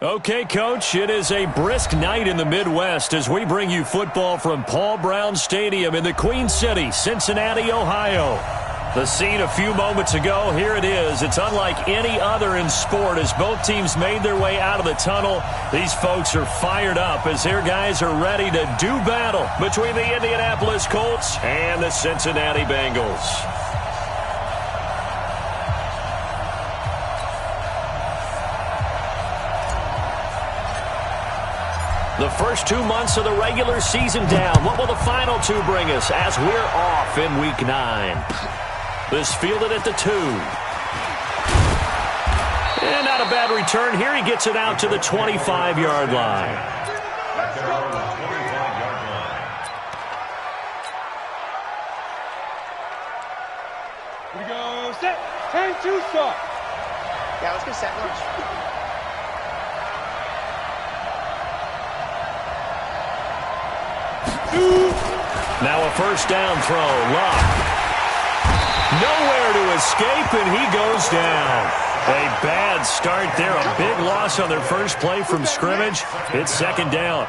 Okay, Coach, it is a brisk night in the Midwest as we bring you football from Paul Brown Stadium in the Queen City, Cincinnati, Ohio. The scene a few moments ago, here it is. It's unlike any other in sport as both teams made their way out of the tunnel. These folks are fired up as their guys are ready to do battle between the Indianapolis Colts and the Cincinnati Bengals. The first 2 months of the regular season down. What will the final two bring us as we're off in Week 9? This fielded at the 2. And not a bad return here. He gets it out to the 25-yard line. We go set. 10-2 start. Yeah, let's go set launch. Now a first down throw. Lock. Nowhere to escape, and he goes down. A bad start there. A big loss on their first play from scrimmage. It's second down.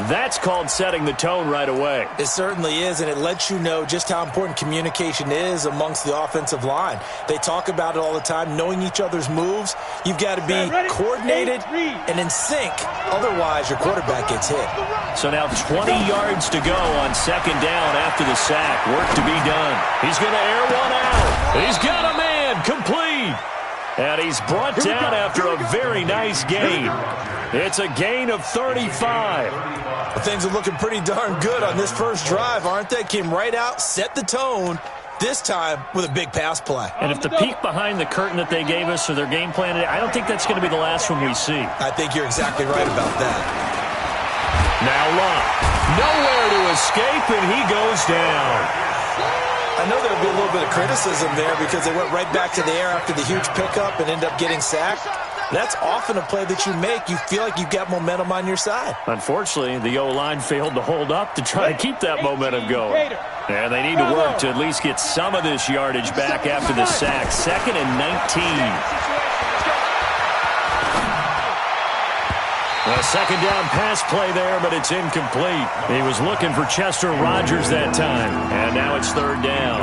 That's called setting the tone right away. It certainly is, and it lets you know just how important communication is amongst the offensive line. They talk about it all the time, knowing each other's moves. You've got to be coordinated and in sync. Otherwise, your quarterback gets hit. So now 20 yards to go on second down after the sack. Work to be done. He's going to air one out. He's got a man complete. And he's brought down after a very nice gain. It's a gain of 35. Well, things are looking pretty darn good on this first drive, aren't they? Came right out, set the tone, this time with a big pass play. And if the peek behind the curtain that they gave us or their game plan, I don't think that's going to be the last one we see. I think you're exactly right about that. Now Locke. Nowhere to escape, and he goes down. I know there'll be a little bit of criticism there because they went right back to the air after the huge pickup and ended up getting sacked. That's often a play that you make. You feel like you've got momentum on your side. Unfortunately, the O-line failed to hold up to try to keep that momentum going. And they need to work to at least get some of this yardage back after the sack. 2nd and 19. A second down pass play there, but it's incomplete. He was looking for Chester Rogers that time, and now it's third down.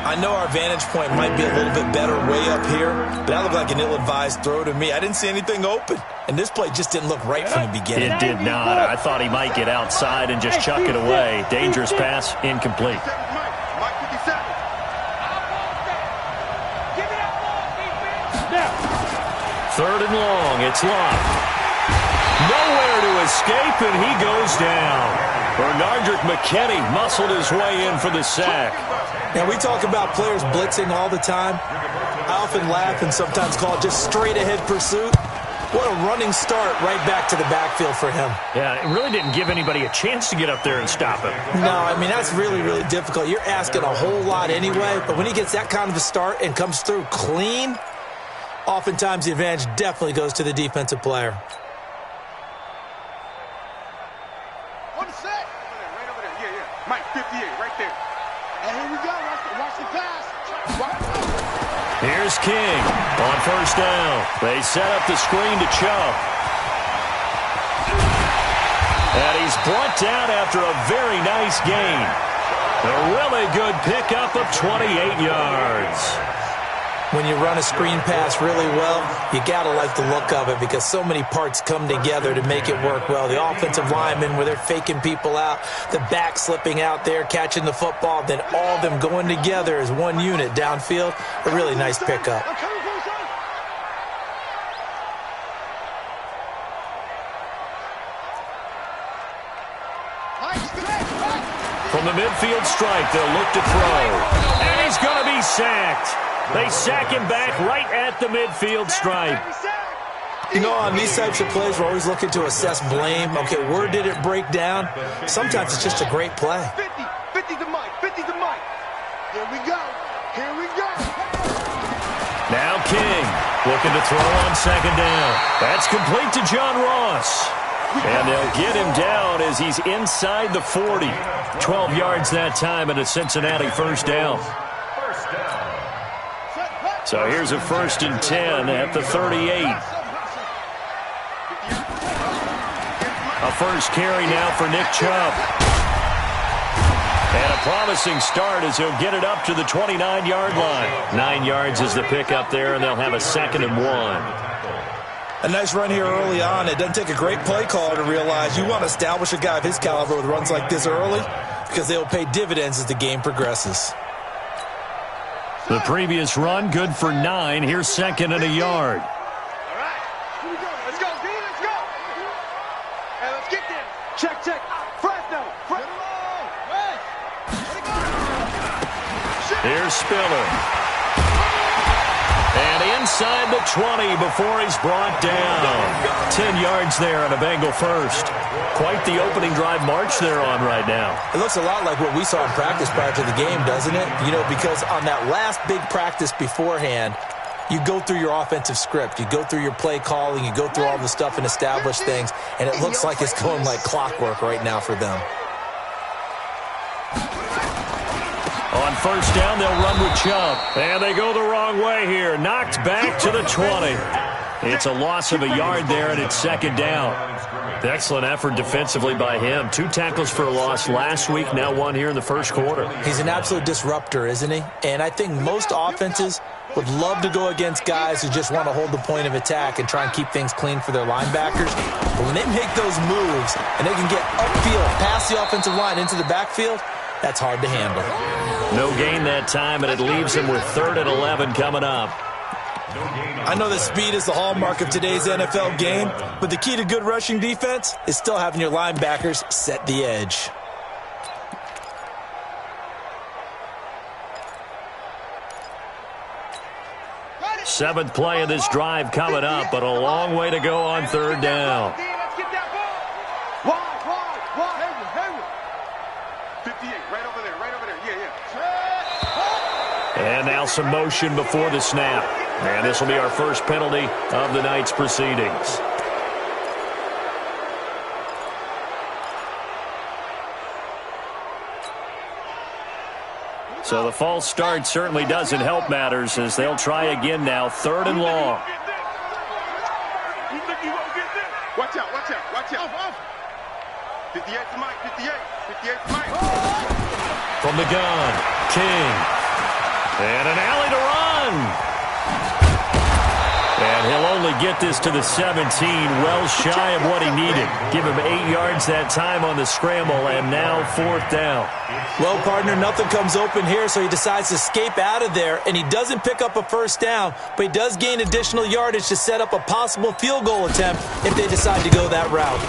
I know our vantage point might be a little bit better way up here, but that looked like an ill-advised throw to me. I didn't see anything open, and this play just didn't look right from the beginning. It did not. I thought he might get outside and just chuck it away. Dangerous pass, incomplete. Third and long, it's Locke. Nowhere to escape, and he goes down. Bernardrick McKinney muscled his way in for the sack. Now, we talk about players blitzing all the time. I often laugh and sometimes call it just straight-ahead pursuit. What a running start right back to the backfield for him. Yeah, it really didn't give anybody a chance to get up there and stop him. No, I mean, that's really, really difficult. You're asking a whole lot anyway, but when he gets that kind of a start and comes through clean, oftentimes the advantage definitely goes to the defensive player. Mike, 58, right there. And here we go. Watch the pass. Here's King on first down. They set up the screen to Chubb. And he's brought down after a very nice gain. A really good pickup of 28 yards. When you run a screen pass really well, you got to like the look of it because so many parts come together to make it work well. The offensive linemen, where they're faking people out, the back slipping out there, catching the football, then all of them going together as one unit downfield. A really nice pickup. From the midfield stripe, they'll look to throw. And he's going to be sacked. They sack him back right at the midfield stripe. You know, on these types of plays, we're always looking to assess blame. Okay, where did it break down? Sometimes it's just a great play. 50 to Mike, 50 to Mike. Here we go. Here we go. Now King looking to throw on second down. That's complete to John Ross. And they'll get him down as he's inside the 40. 12 yards that time and a Cincinnati first down. So here's a 1st and 10 at the 38. A first carry now for Nick Chubb. And a promising start as he'll get it up to the 29-yard line. 9 yards is the pickup there, and they'll have a 2nd and 1. A nice run here early on. It doesn't take a great play caller to realize you want to establish a guy of his caliber with runs like this early because they will pay dividends as the game progresses. The previous run, good for 9. Here's 2nd and a yard. All right. Here we go. Let's go, D. Let's go. Hey, let's get there. Check, check. Fresno. Here's Spiller. And inside the 20 before he's brought down. 10 yards there on a Bengal first. Quite the opening drive march they're on right now. It looks a lot like what we saw in practice prior to the game, doesn't it? You know, because on that last big practice beforehand, you go through your offensive script. You go through your play calling. You go through all the stuff and establish things. And it looks like it's going like clockwork right now for them. On first down, they'll run with Chubb. And they go the wrong way here. Knocked back to the 20. It's a loss of a yard there, and it's 2nd down. Excellent effort defensively by him. 2 tackles for a loss last week, now 1 here in the first quarter. He's an absolute disruptor, isn't he? And I think most offenses would love to go against guys who just want to hold the point of attack and try and keep things clean for their linebackers. But when they make those moves and they can get upfield, past the offensive line into the backfield, that's hard to handle. No gain that time, and it leaves him with 3rd and 11 coming up. I know that speed is the hallmark of today's NFL game, but the key to good rushing defense is still having your linebackers set the edge. Seventh play of this drive coming up, but a long way to go on 3rd down. Let's get that ball. Wide. Hayward. 58, right over there. Yeah. And now some motion before the snap. And this will be our first penalty of the night's proceedings. So the false start certainly doesn't help matters as they'll try again now. 3rd and long. Watch out. 58's Mike. 58's Mike. From the gun, King. And an alley to run. And he'll only get this to the 17, well shy of what he needed. Give him 8 yards that time on the scramble, and now 4th down. Well, partner, nothing comes open here, so he decides to escape out of there, and he doesn't pick up a first down, but he does gain additional yardage to set up a possible field goal attempt if they decide to go that route.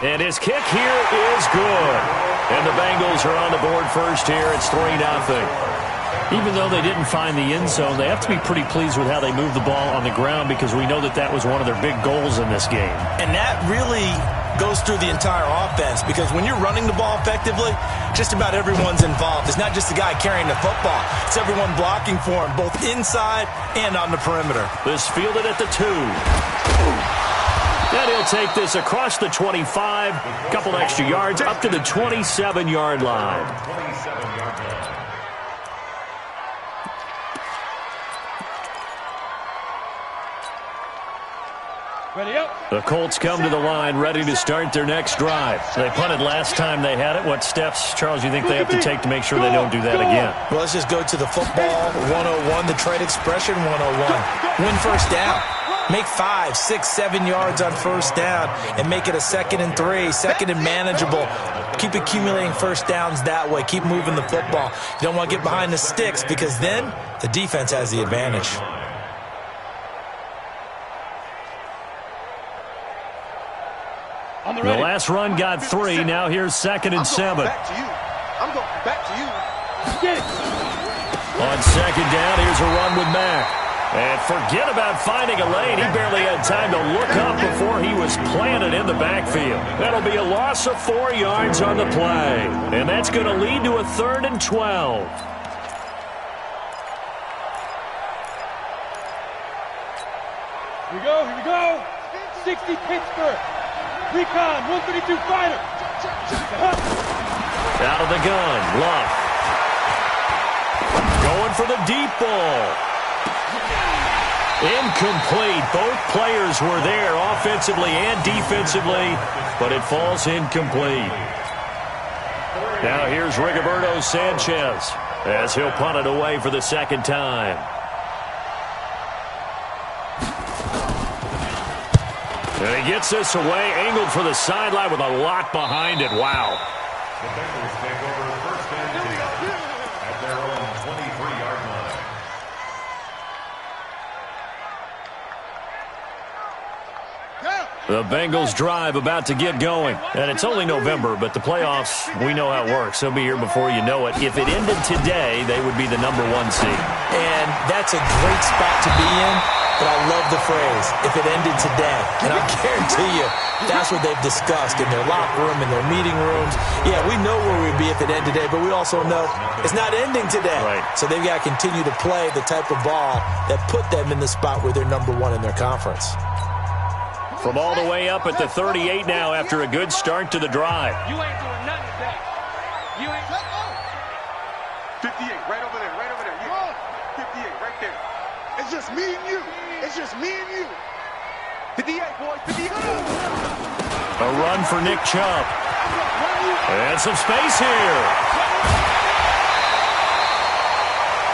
And his kick here is good. And the Bengals are on the board first here. It's 3-0. Even though they didn't find the end zone, they have to be pretty pleased with how they moved the ball on the ground because we know that was one of their big goals in this game. And that really goes through the entire offense because when you're running the ball effectively, just about everyone's involved. It's not just the guy carrying the football. It's everyone blocking for him, both inside and on the perimeter. This fielded at the 2. And he'll take this across the 25, couple extra yards, up to the 27-yard line. The Colts come to the line ready to start their next drive. They punted last time they had it. What steps, Charles, you think they have to take to make sure they don't do that again? Well, let's just go to the football 101, the trade expression 101. Win first down. Make 5, 6, 7 yards on first down and make it a 2nd and 3, 2nd and manageable. Keep accumulating first downs that way. Keep moving the football. You don't want to get behind the sticks because then the defense has the advantage. The last run got 3. Now here's 2nd and 7. I'm going back to you. On 2nd down, here's a run with Mack. And forget about finding a lane. He barely had time to look up before he was planted in the backfield. That'll be a loss of 4 yards on the play. And that's going to lead to a 3rd and 12. Here we go. 60 Pittsburgh. Recon, 132 fighter. Out of the gun, Luck. Going for the deep ball. Incomplete. Both players were there offensively and defensively, but it falls incomplete. Now here's Rigoberto Sanchez as he'll punt it away for the second time. And he gets this away, angled for the sideline with a lot behind it. Wow. The Bengals take over first and 10 at their own 23-yard line. The Bengals drive about to get going. And it's only November, but the playoffs, we know how it works. They'll be here before you know it. If it ended today, they would be the #1 seed. And that's a great spot to be in, but I love the phrase, if it ended today. And I guarantee you, that's what they've discussed in their locker room, in their meeting rooms. Yeah, we know where we'd be if it ended today, but we also know it's not ending today. Right. So they've got to continue to play the type of ball that put them in the spot where they're #1 in their conference. From all the way up at the 38 now after a good start to the drive. You ain't doing nothing today. You ain't. 58, right over there, right over there. Yeah. 58, right there. It's just me and you. It's just me and you. 58, boys, 58. A run for Nick Chubb. And some space here.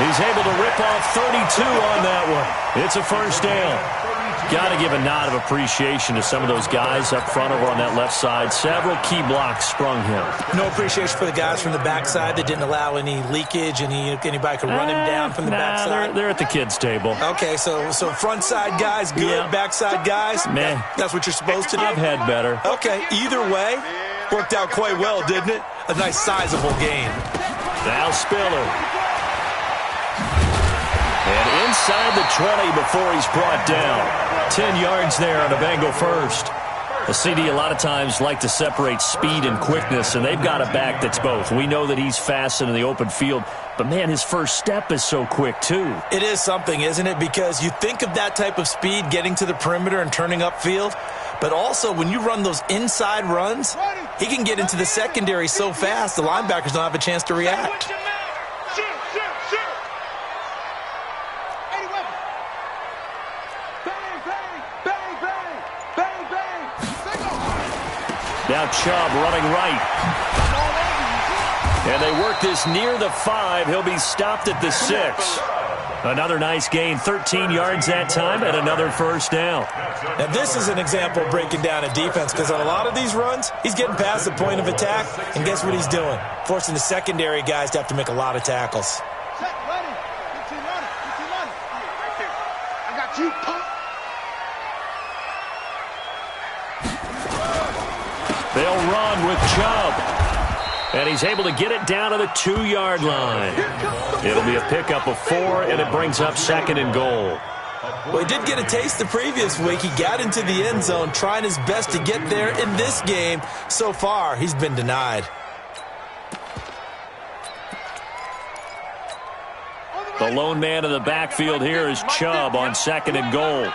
He's able to rip off 32 on that one. It's a first down. Got to give a nod of appreciation to some of those guys up front over on that left side. Several key blocks sprung him. No appreciation for the guys from the backside that didn't allow any leakage, anybody could run him down from the backside. They're at the kids' table. Okay, so front side guys good, Yeah. backside guys, Man. that's what you're supposed to do? I've had better. Okay, either way, worked out quite well, didn't it? A nice sizable gain. Now Spiller. And inside the 20 before he's brought down. 10 yards there on a Bengal first. A CD a lot of times like to separate speed and quickness, and they've got a back that's both. We know that he's fast in the open field, but, man, his first step is so quick, too. It is something, isn't it? Because you think of that type of speed getting to the perimeter and turning upfield, but also when you run those inside runs, he can get into the secondary so fast the linebackers don't have a chance to react. Now Chubb running right. And they work this near the 5. He'll be stopped at the 6. Another nice gain, 13 yards that time, and another first down. Now, this is an example of breaking down a defense, because on a lot of these runs, he's getting past the point of attack, and guess what he's doing? Forcing the secondary guys to have to make a lot of tackles. I got you, punk. They'll run with Chubb. And he's able to get it down to the 2-yard line. It'll be a pickup of 4, and it brings up 2nd and goal. Well, he did get a taste the previous week. He got into the end zone, trying his best to get there in this game. So far, he's been denied. The lone man in the backfield here is Chubb on 2nd and goal.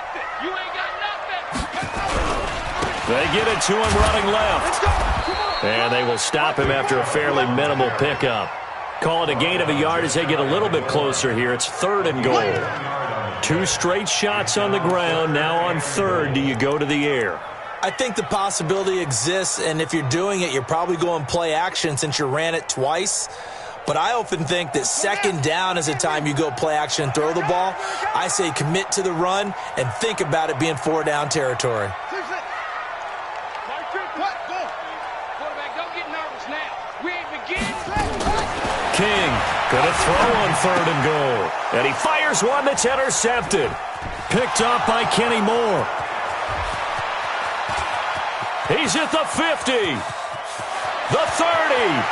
They get it to him running left. And they will stop him after a fairly minimal pickup. Call it a gain of a yard as they get a little bit closer here. It's 3rd and goal. 2 straight shots on the ground. Now on 3rd, do you go to the air? I think the possibility exists, and if you're doing it, you're probably going play action since you ran it twice. But I often think that 2nd down is a time you go play action and throw the ball. I say commit to the run and think about it being 4-down territory. King gonna throw on 3rd and goal. And he fires one that's intercepted. Picked up by Kenny Moore. He's at the 50. The 30.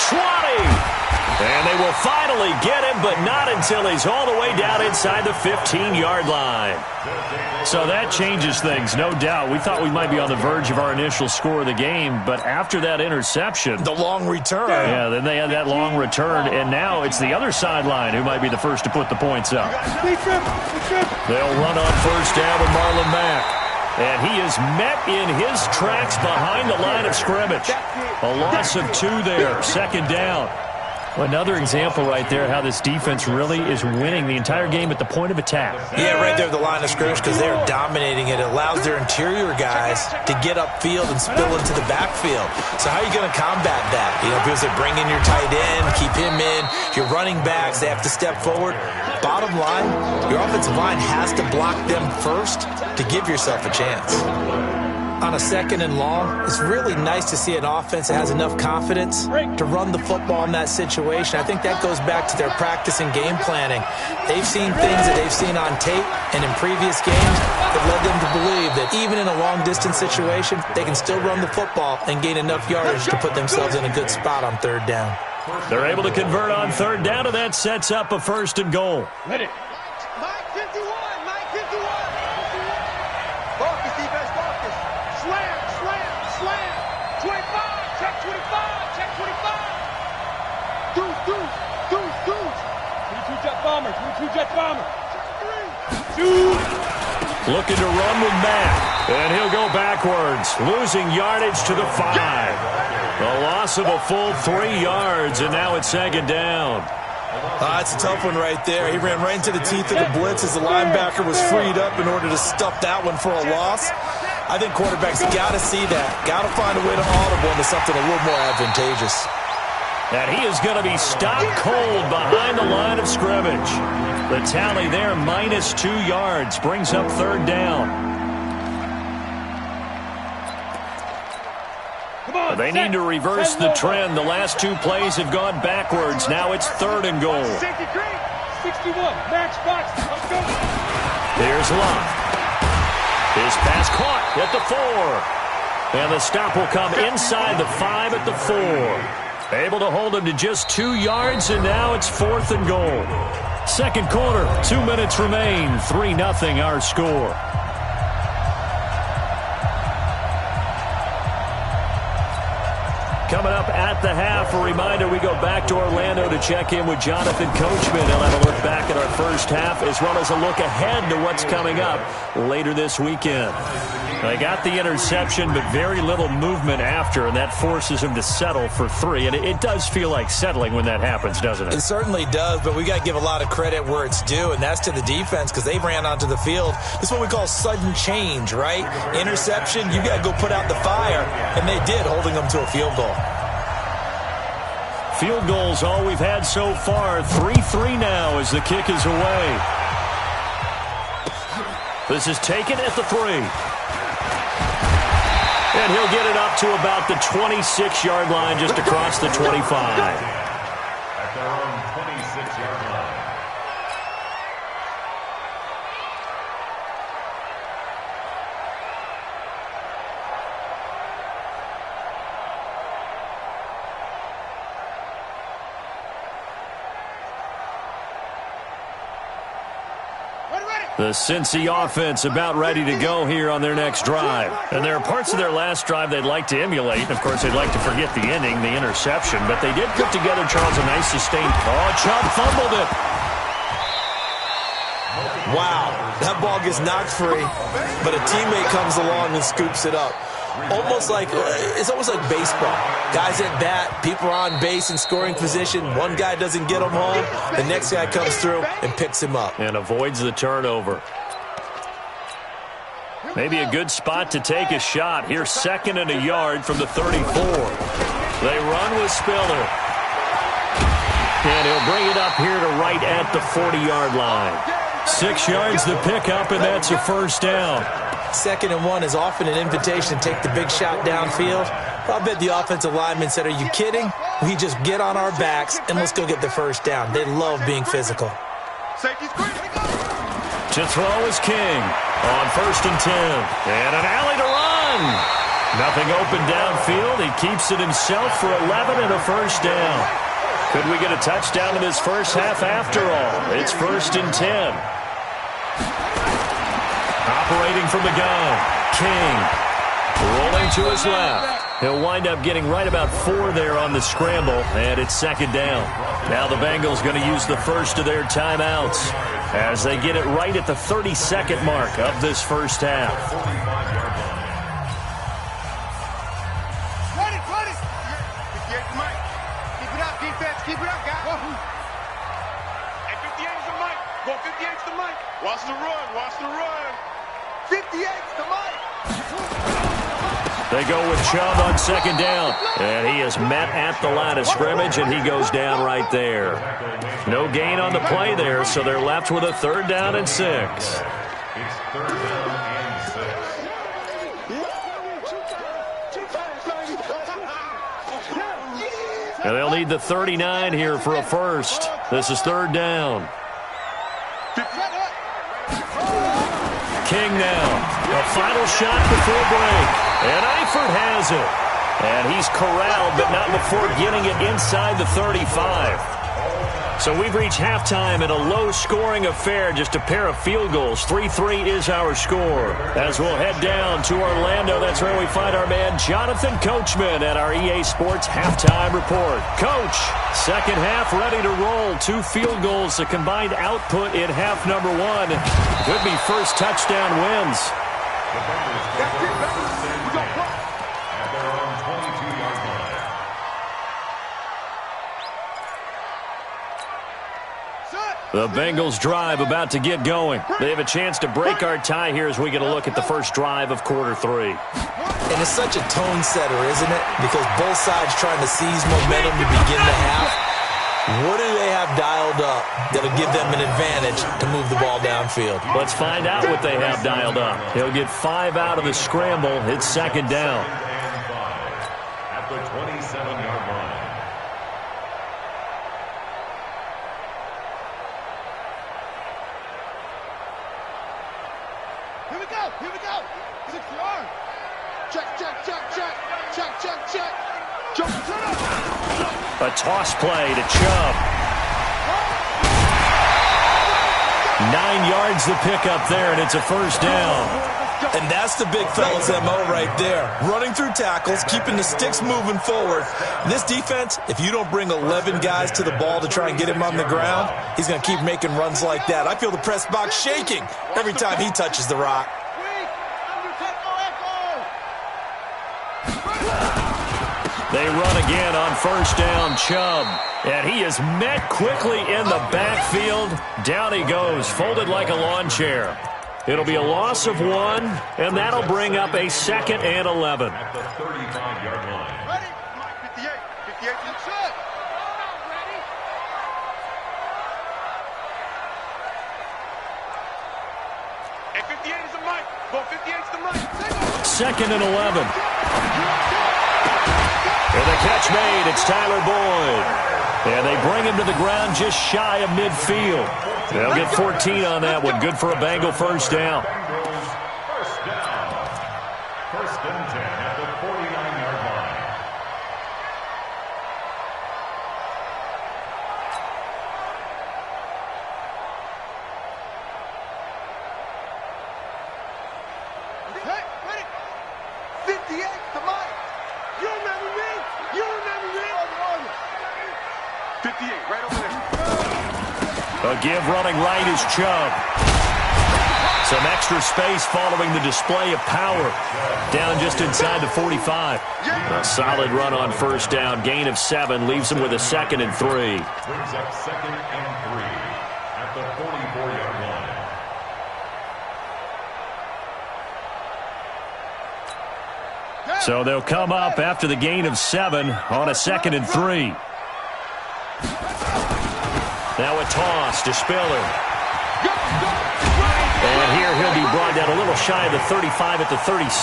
20. And they will finally get him, but not until he's all the way down inside the 15-yard line. So that changes things, no doubt. We thought we might be on the verge of our initial score of the game, but after that interception... The long return. Yeah, then they had that long return, and now it's the other sideline who might be the first to put the points up. They'll run on 1st down with Marlon Mack. And he is met in his tracks behind the line of scrimmage. A loss of 2 there, 2nd down. Another example right there how this defense really is winning the entire game at the point of attack. Yeah, right there at the line of scrimmage because they're dominating it. It allows their interior guys to get upfield and spill into the backfield. So how are you going to combat that? Because they bring in your tight end, keep him in. Your running backs, they have to step forward. Bottom line, your offensive line has to block them first to give yourself a chance. On a 2nd and long, it's really nice to see an offense that has enough confidence to run the football in that situation. I think that goes back to their practice and game planning. They've seen things that they've seen on tape and in previous games that led them to believe that even in a long-distance situation, they can still run the football and gain enough yardage to put themselves in a good spot on 3rd down. They're able to convert on 3rd down, and that sets up a 1st and goal. Ready. Mike 51, Mike 51. Focus, defense, focus. Slam, slam, slam. 25, check 25, check 25. Deuce, deuce, deuce, deuce. 22 jet bomber, 22 jet bomber. Looking to run with Matt, and he'll go backwards, losing yardage to the 5. A loss of a full 3 yards, and now it's 2nd down. That's a tough one right there. He ran right into the teeth of the blitz as the linebacker was freed up in order to stuff that one for a loss. I think quarterbacks got to see that. Got to find a way to audible into something a little more advantageous. And he is going to be stopped cold behind the line of scrimmage. The tally there, -2 yards, brings up 3rd down. They need to reverse the trend. The last 2 plays have gone backwards. Now it's 3rd and goal. 61, Max Box, let's go. Here's Locke. His pass caught at the 4. And the stop will come inside the 5 at the 4. Able to hold him to just 2 yards, and now it's 4th and goal. 2nd quarter, 2 minutes remain. 3-0 our score. Coming up at the half, a reminder, we go back to Orlando to check in with Jonathan Coachman. He'll have a look back at our first half as well as a look ahead to what's coming up later this weekend. They got the interception, but very little movement after, and that forces him to settle for 3. And it does feel like settling when that happens, doesn't it? It certainly does, but we got to give a lot of credit where it's due, and that's to the defense because they ran onto the field. This is what we call sudden change, right? Interception, you got to go put out the fire, and they did, holding them to a field goal. Field goals all we've had so far. 3-3 now as the kick is away. This is taken at the 3. And he'll get it up to about the 26-yard line, just across the 25. At their own 26-yard line. The Cincy offense about ready to go here on their next drive. And there are parts of their last drive they'd like to emulate. Of course, they'd like to forget the ending, the interception. But they did put together, Charles, a nice sustained. Oh, Chubb fumbled it. Wow, that ball gets knocked free, but a teammate comes along and scoops it up. It's almost like baseball. Guys at bat, people are on base in scoring position. One guy doesn't get him home. The next guy comes through and picks him up. And avoids the turnover. Maybe a good spot to take a shot. Here, 2nd and a yard from the 34. They run with Spiller. And he'll bring it up here to right at the 40-yard line. 6 yards the pickup, and that's a 1st down. 2nd and 1 is often an invitation to take the big shot downfield. I bet the offensive lineman said, are you kidding? We just get on our backs and let's go get the 1st down. They love being physical. To throw is King on 1st and 10. And an alley to run. Nothing open downfield. He keeps it himself for 11 and a 1st down. Could we get a touchdown in this first half after all? It's 1st and 10. Operating from the gun, King rolling to his left. He'll wind up getting right about 4 there on the scramble, and it's 2nd down. Now the Bengals going to use the first of their timeouts as they get it right at the 32nd mark of this first half. Keep it up, defense. Keep it up, guys. Go 58's the mic. Watch the run. Watch the run. 58's the mic. They go with Chubb on second down. And he is met at the line of scrimmage, and he goes down right there. No gain on the play there, so they're left with a 3rd down and 6. It's 3rd down and 6. And they'll need the 39 here for a first. This is 3rd down. King now. A final shot before break. And Eifert has it. And he's corralled, but not before getting it inside the 35. So we've reached halftime in a low-scoring affair, just a pair of field goals. 3-3 is our score. As we'll head down to Orlando, that's where we find our man Jonathan Coachman at our EA Sports Halftime Report. Coach, second half ready to roll. 2 field goals, the combined output in half number 1. Could be first touchdown wins. The Bengals take over first and 10 at their own 22-yard line. The Bengals drive about to get going. They have a chance to break our tie here as we get a look at the first drive of quarter 3. And it's such a tone setter, isn't it? Because both sides trying to seize momentum to begin the half. What do they have dialed up that'll give them an advantage to move the ball downfield? Let's find out what they have dialed up. He'll get 5 out of the scramble. It's second down. And 5 at the 27-yard line. Here we go. Here we go. 6 yards. Check, check, check, check. Check, check, check. Jump, A toss play to Chubb. 9 yards the pickup there, and it's a first down. And that's the big fella's MO right there. Running through tackles, keeping the sticks moving forward. This defense, if you don't bring 11 guys to the ball to try and get him on the ground, he's going to keep making runs like that. I feel the press box shaking every time he touches the rock. They run again on first down, Chubb. And he is met quickly in the backfield. Down he goes, folded like a lawn chair. It'll be a loss of 1, and that'll bring up a 2nd and 11. At the 35-yard line. Ready? 58. 58 inside. Ready? And 58 is the mic. Go 58's the mic. 2nd and 11. And the catch made. It's Tyler Boyd. And they bring him to the ground just shy of midfield. They'll get 14 on that one. Good for a Bengal first down. Bengals first down. 1st and 10 at the 49-yard line. Hey, ready? 58 the mic. You remember me? You remember me? 58 right over there. A give running right is Chubb. Some extra space following the display of power. Down just inside the 45. A solid run on first down. Gain of 7 leaves him with a 2nd and 3. Brings up 2nd and 3 at the 44-yard line. So they'll come up after the gain of 7 on a 2nd and 3. Now a toss to Spiller. And here he'll be brought down a little shy of the 35 at the 36.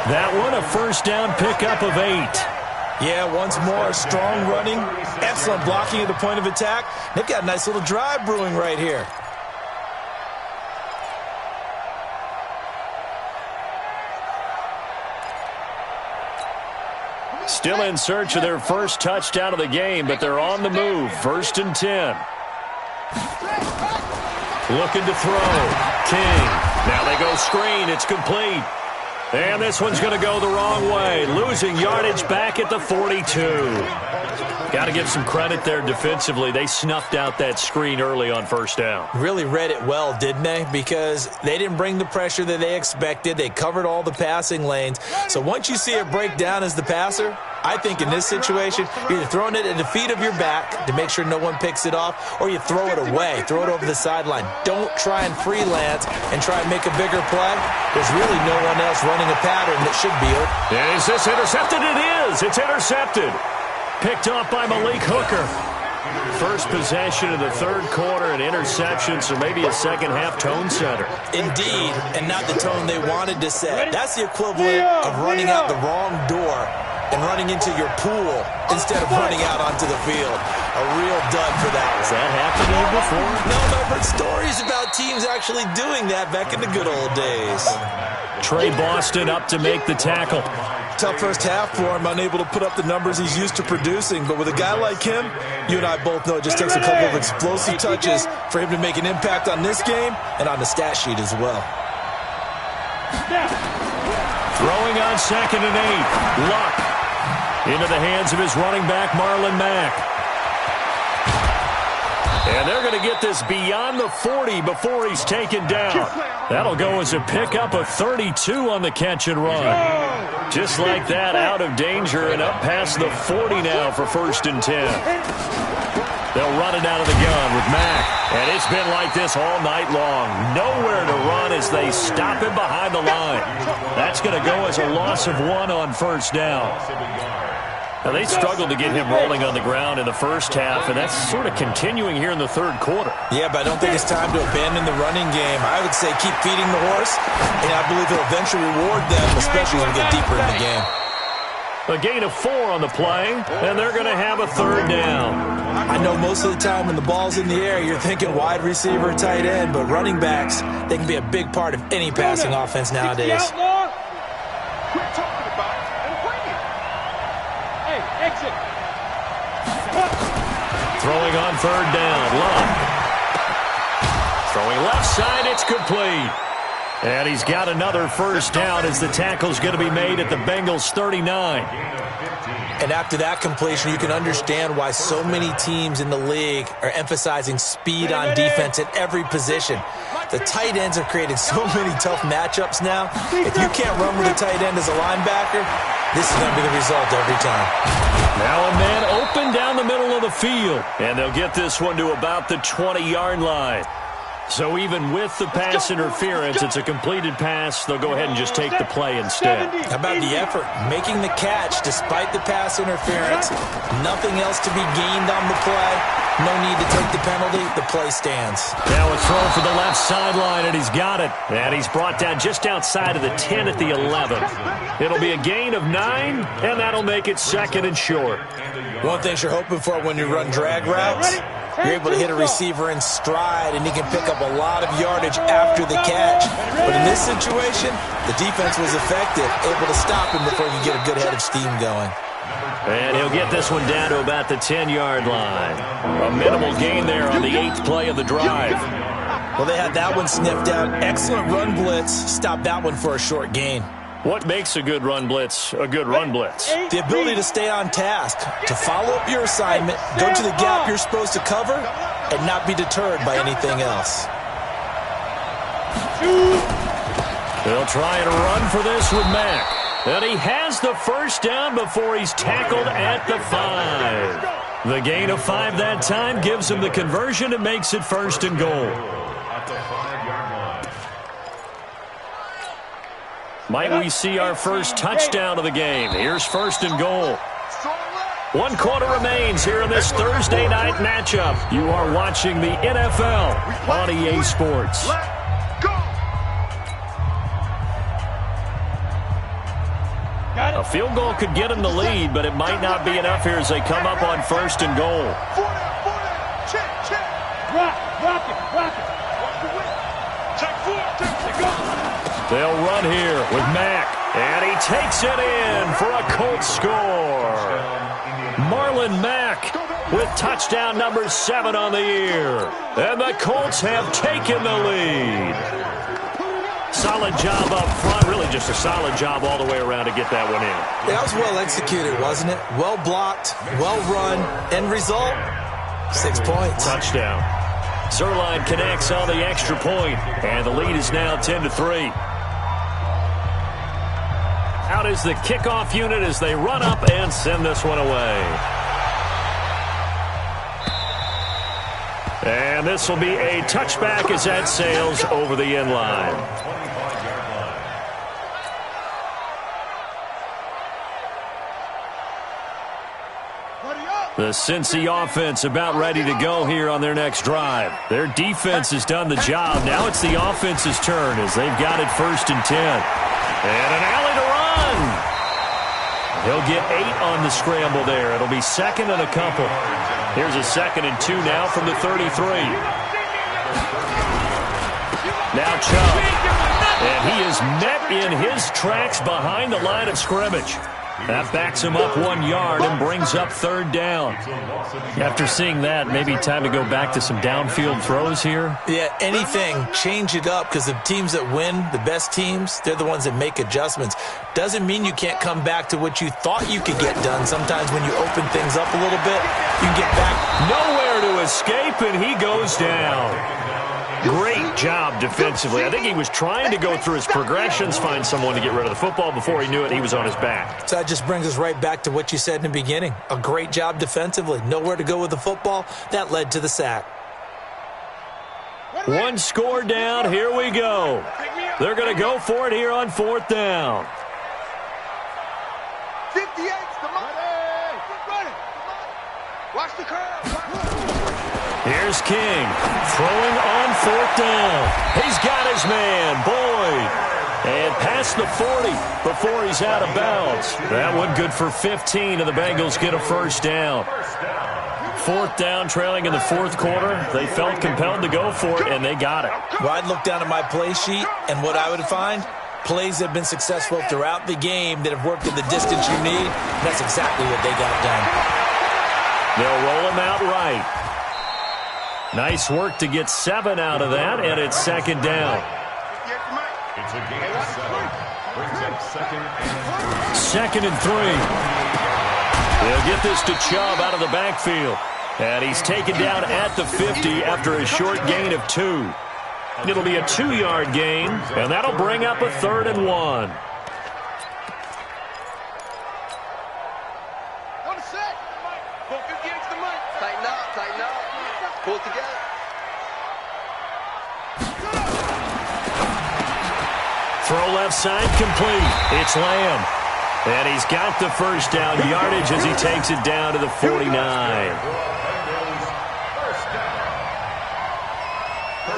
That one a first down pickup of 8. Yeah, once more, strong running, excellent blocking at the point of attack. They've got a nice little drive brewing right here. Still in search of their first touchdown of the game, but they're on the move. 1st and 10. Looking to throw. King. Now they go screen. It's complete. And this one's going to go the wrong way. Losing yardage back at the 42. Got to give some credit there defensively. They snuffed out that screen early on first down. Really read it well, didn't they? Because they didn't bring the pressure that they expected. They covered all the passing lanes. So once you see it break down as the passer, I think in this situation, you're either throwing it at the feet of your back to make sure no one picks it off, or you throw it away, throw it over the sideline. Don't try and freelance and try and make a bigger play. There's really no one else running a pattern that should be open. Is this intercepted? It is. It's intercepted. Picked off by Malik Hooker. First possession of the third quarter, an interception, so maybe a second-half tone setter. Indeed, and not the tone they wanted to set. That's the equivalent of running out the wrong door and running into your pool instead of running out onto the field. A real dud for that one. Has that happened to you before? No, I've heard stories about teams actually doing that back in the good old days. Trey Boston up to make the tackle. Tough first half for him, unable to put up the numbers he's used to producing. But with a guy like him, you and I both know it just takes a couple of explosive touches for him to make an impact on this game and on the stat sheet as well. Throwing on 2nd and 8. Luck into the hands of his running back, Marlon Mack. And they're going to get this beyond the 40 before he's taken down. That'll go as a pickup of 32 on the catch and run. Just like that, out of danger and up past the 40 now for 1st and 10. They'll run it out of the gun with Mack. And it's been like this all night long. Nowhere to run as they stop him behind the line. That's going to go as a loss of 1 on 1st down. Now, they struggled to get him rolling on the ground in the first half, and that's sort of continuing here in the third quarter. Yeah, but I don't think it's time to abandon the running game. I would say keep feeding the horse, and I believe he'll eventually reward them, especially as we get deeper in the game. A gain of 4 on the play, and they're going to have a 3rd down. I know most of the time when the ball's in the air, you're thinking wide receiver, tight end, but running backs, they can be a big part of any passing offense nowadays. Exit. Throwing on 3rd down. Luck. Throwing left side. It's complete. And he's got another 1st down as the tackle's going to be made at the Bengals' 39. And after that completion, you can understand why so many teams in the league are emphasizing speed on defense at every position. The tight ends have created so many tough matchups now. If you can't run with a tight end as a linebacker, this is going to be the result every time. Now a man open down the middle of the field. And they'll get this one to about the 20-yard line. So even with the pass interference, it's a completed pass. They'll go ahead and just take the play instead. How about the effort? Making the catch despite the pass interference. Nothing else to be gained on the play. No need to take the penalty. The play stands. Now a throw for the left sideline, and he's got it. And he's brought down just outside of the 10 at the 11. It'll be a gain of 9, and that'll make it 2nd and short. One thing you're hoping for when you run drag routes, you're able to hit a receiver in stride, and he can pick up a lot of yardage after the catch. But in this situation, the defense was effective, able to stop him before he could get a good head of steam going. And he'll get this one down to about the 10-yard line. A minimal gain there on the 8th play of the drive. Well, they had that one sniffed out. Excellent run blitz. Stopped that one for a short gain. What makes a good run blitz a good run blitz? The ability to stay on task, to follow up your assignment, go to the gap you're supposed to cover, and not be deterred by anything else. They'll try and run for this with Mack. And he has the 1st down before he's tackled at the 5. The gain of 5 that time gives him the conversion and makes it 1st and goal. Might we see our first touchdown of the game? Here's 1st and goal. 1 quarter remains here in this Thursday night matchup. You are watching the NFL on EA Sports. A field goal could get him the lead, but it might not be enough here as they come up on 1st and goal. Rock it. They'll run here with Mack, and he takes it in for a Colts score. Marlon Mack with touchdown number 7 on the year. And the Colts have taken the lead. Solid job up front, really just a solid job all the way around to get that one in. That was well executed, wasn't it? Well blocked, well run. End result, 6 points. Touchdown. Zerline connects on the extra point, and the lead is now 10-3. Out is the kickoff unit as they run up and send this one away. And this will be a touchback as that sails over the end line. The Cincy offense about ready to go here on their next drive. Their defense has done the job. Now it's the offense's turn as they've got it 1st and 10. And an alley to run. He'll get 8 on the scramble there. It'll be 2nd and a couple. Here's a 2nd and 2 now from the 33. Now Chubb. And he is met in his tracks behind the line of scrimmage. That backs him up 1 yard and brings up 3rd down. After seeing that, maybe time to go back to some downfield throws here. Yeah, anything. Change it up because the teams that win, the best teams, they're the ones that make adjustments. Doesn't mean you can't come back to what you thought you could get done. Sometimes when you open things up a little bit, you can get back. Nowhere to escape, and he goes down. Great job defensively. I think he was trying to go through his progressions, find someone to get rid of the football. Before he knew it, he was on his back. So that just brings us right back to what you said in the beginning. A great job defensively. Nowhere to go with the football. That led to the sack. 1 score down. Here we go. They're going to go for it here on 4th down. 58's the money. Watch the curve. Here's King throwing on 4th down. He's got his man, Boyd. And past the 40 before he's out of bounds. That one good for 15, and the Bengals get a 1st down. 4th down, trailing in the 4th quarter. They felt compelled to go for it, and they got it. Well, I'd look down at my play sheet, and what I would find, plays that have been successful throughout the game that have worked in the distance you need. And that's exactly what they got done. They'll roll him out right. Nice work to get 7 out of that, and it's 2nd down. It's a gain of 7. Brings up 2nd and 2nd and 3. They'll get this to Chubb out of the backfield. And he's taken down at the 50 after a short gain of 2. It'll be a 2-yard gain, and that'll bring up a 3rd and 1. Tighten up, tighten up. Pull it together. Throw left side complete. It's Lamb. And he's got the 1st down yardage as he takes it down to the 49.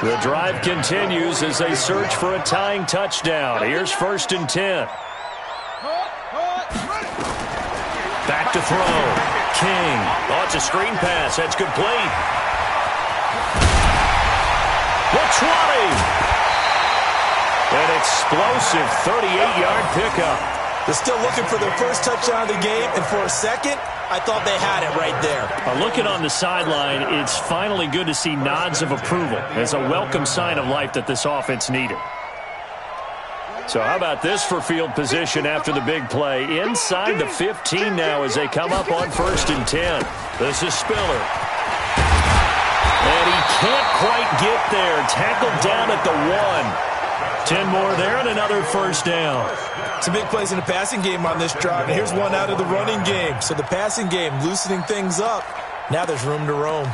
The drive continues as they search for a tying touchdown. Here's 1st and 10. Back to throw. King. Oh, it's a screen pass. That's complete. The 20. An explosive 38-yard pickup. They're still looking for their 1st touchdown of the game, and for a second, I thought they had it right there. Looking on the sideline, it's finally good to see nods of approval as a welcome sign of life that this offense needed. So how about this for field position after the big play? Inside the 15 now as they come up on 1st and 10. This is Spiller. And he can't quite get there. Tackled down at the 1. 10 more there and another 1st down. Some big plays in the passing game on this drive. And here's one out of the running game. So the passing game loosening things up. Now there's room to roam.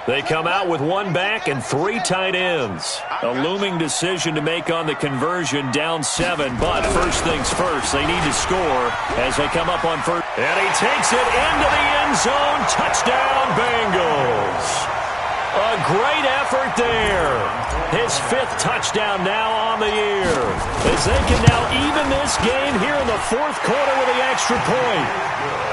They come out with 1 back and 3 tight ends. A looming decision to make on the conversion, down 7. But first things first, they need to score as they come up on 1st. And he takes it into the end zone. Touchdown, Bengals. A great effort there. His 5th touchdown now on the year. As they can now even this game here in the 4th quarter with the extra point.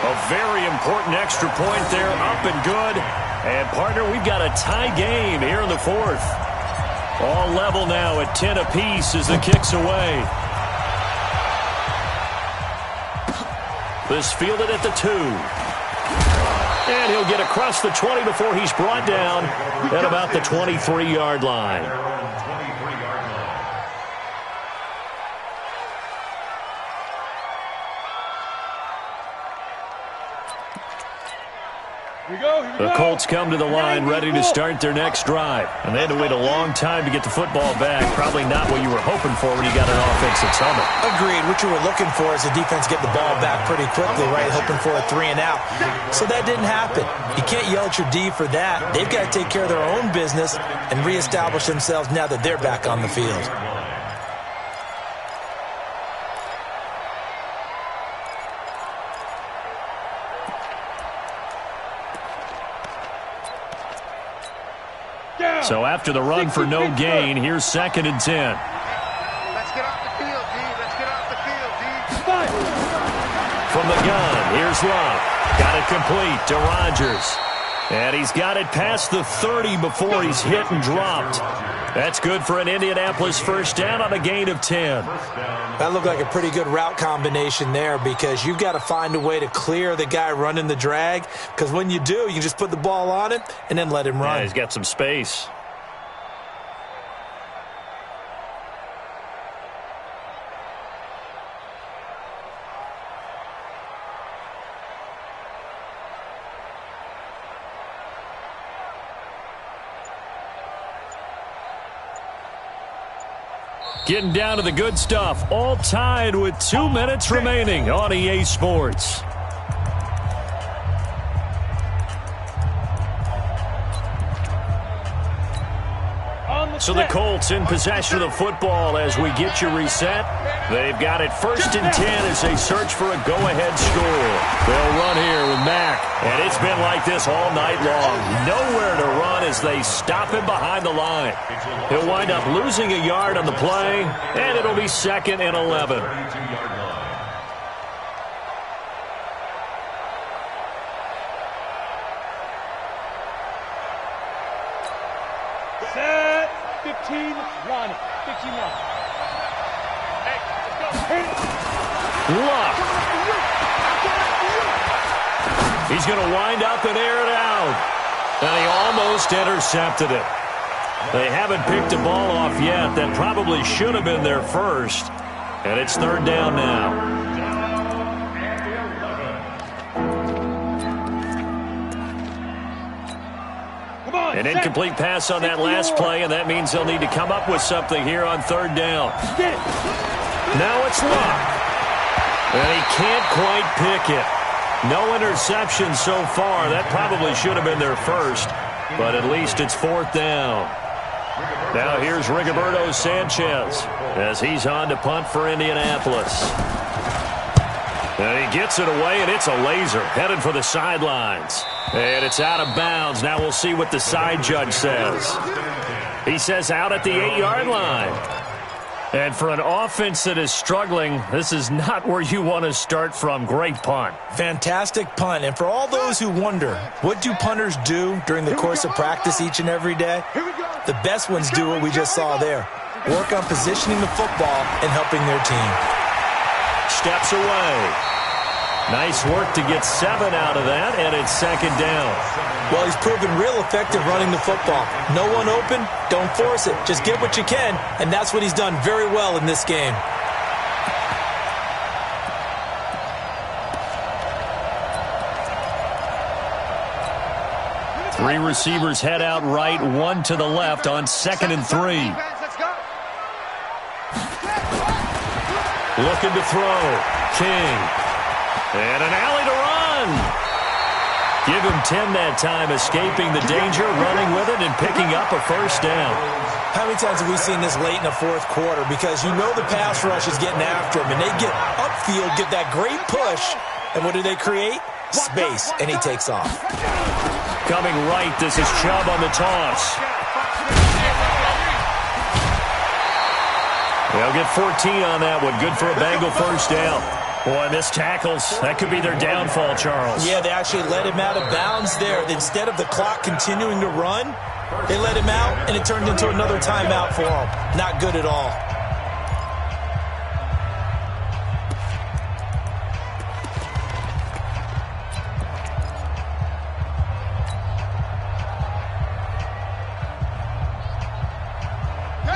A very important extra point there, up and good. And, partner, we've got a tie game here in the 4th. All level now at 10 apiece as the kick's away. This fielded at the 2. And he'll get across the 20 before he's brought down at about the 23-yard line. The Colts come to the line ready to start their next drive. And they had to wait a long time to get the football back. Probably not what you were hoping for when you got an offense at Summit. Agreed. What you were looking for is the defense get the ball back pretty quickly, right? Hoping for a 3-and-out. So that didn't happen. You can't yell at your D for that. They've got to take care of their own business and reestablish themselves now that they're back on the field. So after the run for no gain, here's 2nd and 10. Let's get off the field, D. Let's get off the field, D. From the gun, here's Love. Got it complete to Rodgers. And he's got it past the 30 before he's hit and dropped. That's good for an Indianapolis first down on a gain of 10. That looked like a pretty good route combination there because you've got to find a way to clear the guy running the drag, because when you do, you can just put the ball on him and then let him run. Yeah, he's got some space. Getting down to the good stuff, all tied with 2 minutes remaining on EA Sports. So the Colts in possession of the football as we get you reset. They've got it 1st and 10 as they search for a go-ahead score. They'll run here with Mack. And it's been like this all night long. Nowhere to run as they stop him behind the line. He'll wind up losing a yard on the play, and it'll be 2nd and 11. Set. 15, line. 15, line. Hey, let's go. Luck. He's going to wind up and air it out. And he almost intercepted it. They haven't picked a ball off yet. That probably should have been their first. And it's 3rd down now. An incomplete pass on that last play, and that means they'll need to come up with something here on 3rd down. Now it's Luck. And he can't quite pick it. No interception so far. That probably should have been their first, but at least it's 4th down. Now here's Rigoberto Sanchez as he's on to punt for Indianapolis. And he gets it away, and it's a laser headed for the sidelines. And it's out of bounds. Now we'll see what the side judge says. He says out at the 8-yard line. And for an offense that is struggling, this is not where you want to start from. Great punt. Fantastic punt. And for all those who wonder, what do punters do during the course of practice each and every day? The best ones do what we just saw there. Work on positioning the football and helping their team. Steps away. Nice work to get 7 out of that, and it's 2nd down. Well, he's proven real effective running the football. No one open, don't force it. Just get what you can, and that's what he's done very well in this game. Three receivers head out right, 1 to the left on 2nd and 3. Looking to throw. King. And an alley to run. Give him 10 that time, escaping the danger, running with it, and picking up a 1st down. How many times have we seen this late in the 4th quarter? Because you know the pass rush is getting after him, and they get upfield, get that great push, and what do they create? Space, and he takes off. Coming right, this is Chubb on the toss. They'll get 14 on that one. Good for a Bengal 1st down. Boy, missed tackles. That could be their downfall, Charles. Yeah, they actually let him out of bounds there. Instead of the clock continuing to run, they let him out, and it turned into another timeout for him. Not good at all.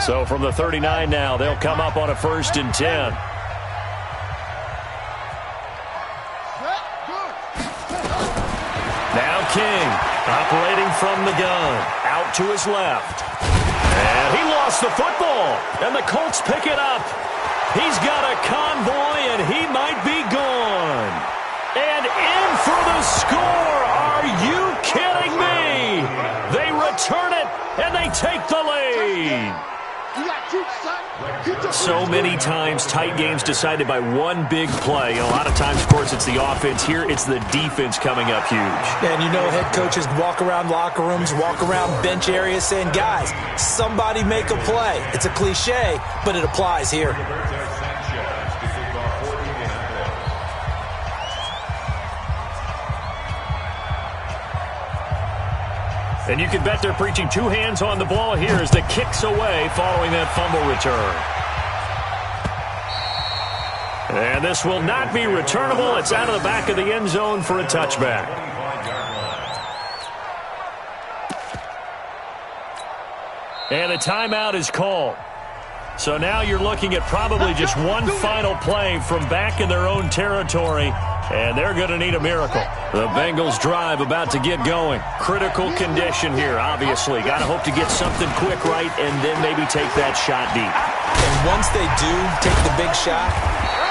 So from the 39 now, they'll come up on a 1st and 10. Now King, operating from the gun, out to his left. And he lost the football, and the Colts pick it up. He's got a convoy, and he might be gone. And in for the score. Are you kidding me? They return it, and they take the lead. So many times, tight games decided by one big play. A lot of times, of course, it's the offense. Here, it's the defense coming up huge. And you know, head coaches walk around locker rooms, walk around bench areas saying, guys, somebody make a play. It's a cliche, but it applies here. And you can bet they're preaching two hands on the ball here as the kick's away following that fumble return. And this will not be returnable. It's out of the back of the end zone for a touchback. And a timeout is called. So now you're looking at probably just one final play from back in their own territory, and they're going to need a miracle. The Bengals drive about to get going. Critical condition here, obviously. Got to hope to get something quick right and then maybe take that shot deep. And once they do take the big shot,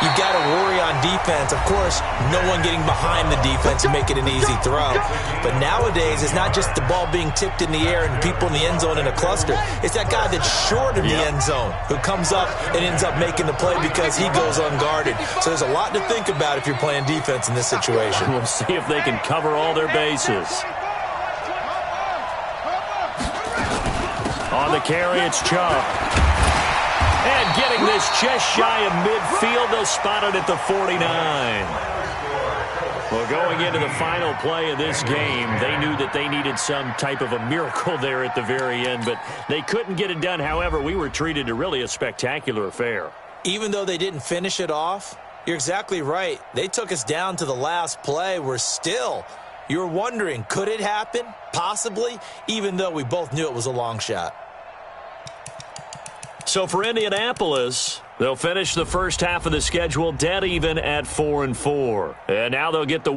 you got to worry on defense. Of course, no one getting behind the defense and making an easy throw. But nowadays, it's not just the ball being tipped in the air and people in the end zone in a cluster. It's that guy that's short of the end zone who comes up and ends up making the play because he goes unguarded. So there's a lot to think about if you're playing defense in this situation. We'll see if they can cover all their bases. On the carry, it's Chubb. And getting this just shy of midfield, they'll spot it at the 49. Well, going into the final play of this game, they knew that they needed some type of a miracle there at the very end, but they couldn't get it done. However, we were treated to really a spectacular affair. Even though they didn't finish it off, you're exactly right. They took us down to the last play. We're still, you're wondering, could it happen? Possibly, even though we both knew it was a long shot. So for Indianapolis, they'll finish the first half of the schedule dead even at 4-4. And now they'll get the